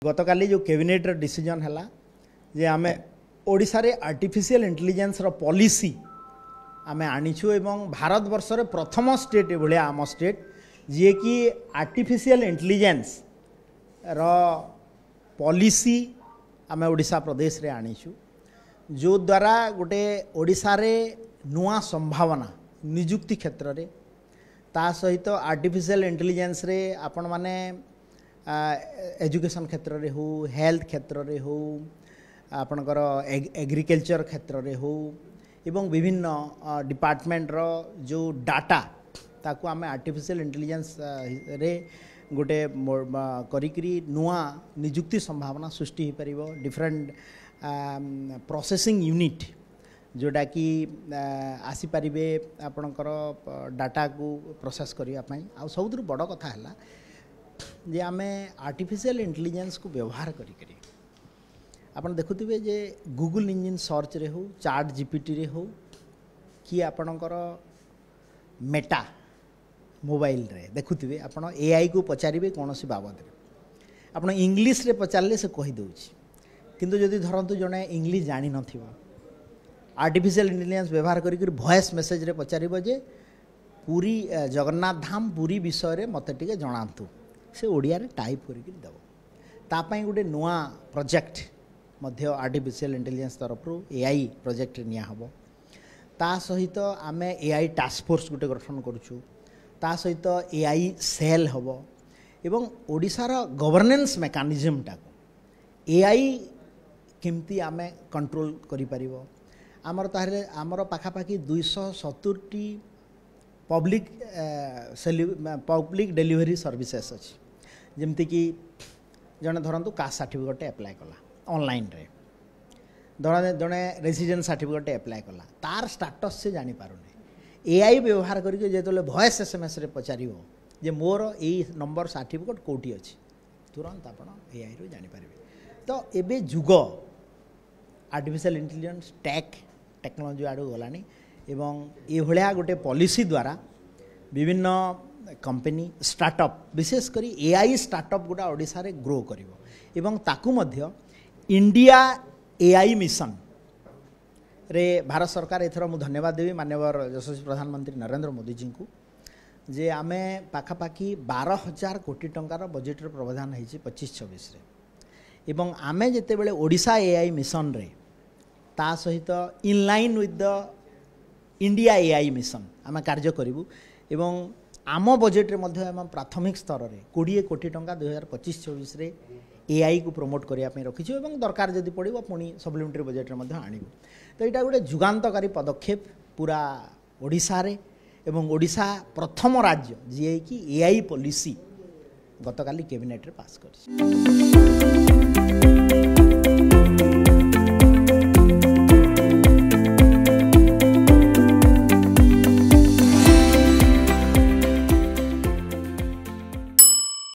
गतकाली जो cabinet decision है जे आम ओडिशा रे आर्टिफिशियल इंटेलिजेंस रो पॉलिसी आम आनीछु एवं भारत वर्ष रे प्रथम स्टेट भाया आम स्टेट जी कि आर्टिफिशियल इंटेलिजेंस रो पॉलिसी आम ओडिशा प्रदेश रे आनीछु जो द्वारा गोटे ओडिशा रे नुआ संभावना निजुक्ति क्षेत्र रे ता सहित आर्टिफिशियल इंटेलिजेंस रे आपण माने एजुकेशन क्षेत्र रे हो हेल्थ क्षेत्र रे हो आपणकर एग्रीकल्चर क्षेत्र रे हो एवं विभिन्न डिपार्टमेंट रो जो डाटा ताकू आम आर्टिफिशियल इंटेलिजेंस रे गोटे करिकरी नुआ निजुक्ति संभावना सृष्टि हो पारिबो डिफरेंट प्रोसेसिंग यूनिट जोटा कि आसी पारिबे आपणकर डाटा को प्रोसेस करिया पई आ सबुठ बड़ कथा है जे आम आर्टिफिशियल इंटेलिजेंस को व्यवहार करी आपन देखुथिबे जे गूगल इंजिन सर्च रे हो चैट जीपीटी रे हो कि आपणकर मेटा मोबाइल रे देखुथिबे आपण एआई को पचारिबे कोनोसी बाबद रे आपण इंग्लिश रे पचारले से कहि दउछि किंतु जदि धरंतु जने इंग्लिश जानि नथिबो आर्टिफिशियल इंटेलिजेंस व्यवहार करी वॉइस मेसेज रे पचारिबो जे पूरी जगन्नाथ धाम पूरी विषय रे मते टिके जणांतु से ओडिया रे टाइप करिक देबो ता पई गोटे नुआ प्रोजेक्ट मध्य आर्टिफिशियल इंटेलिजेंस तरफ एआई प्रोजेक्ट निया हबो ता सहित आमे एआई टास्क फोर्स गोटे गठन करूछु ता सहित एआई सेल हबो एवं ओडिसा रो गवर्नेंस मेकानिज्म टा एआई केमती आमे कंट्रोल करि परिबो आमर ताहरे आमर पाखापाखि 270 पब्लिक डेलीवरी सर्विसेस अच्छी जमती कि जड़े धरतु कास्ट सर्टिफिकेट एप्लाय कला ऑनलाइन रे जड़े रेसिडेंस सर्टिफिकेट एप्लाय कला तार स्टाटस से जानी पारुनी एआई व्यवहार करके जो वॉइस एसएमएस रे पचारिबो जे मोर ए नंबर सर्टिफिकेट कोठी अछि तुरंत आपण एआई रो जानि पारिबे तो एबे जुग आर्टिफिशियल इंटेलिजेंस टेक्नोलोजी आड़ू गलानी एवं ये भलिया गोटे पॉलिसी द्वारा विभिन्न कंपनी स्टार्टअप विशेष करी एआई स्टार्टअप गोटा ओडिशा रे ग्रो करिवो एवं ताकू मध्य इंडिया एआई मिशन रे भारत सरकार एथर मु धन्यवाद देवी माननीय यशस्वी प्रधानमंत्री नरेंद्र मोदी जी को जे आमे पाखापाखि 12,000 कोटी टंकार बजेट रे प्रावधान होइछि 25-26 रे एवं आमे जेते बेले ओडिशा एआई मिशन रे ता सहित in line with the India AI mission आम कार्य करूँ एवं आम बजेट रे मध्य आम प्राथमिक स्तर रे 20 कोटी टंका 2025-26 रे एआई को प्रमोट करने रखीचु एवं दरकार जदि पड़ो पुणी सप्लीमेंटरी बजेट रे मध्य आनिबु तो यहाँ गोटे जुगान्तकारी पदक्षेप पूरा ओडिशा रे एवं ओडिशा प्रथम राज्य जी कि एआई पॉलिसी गतकाली कैबिनेट रे पास कर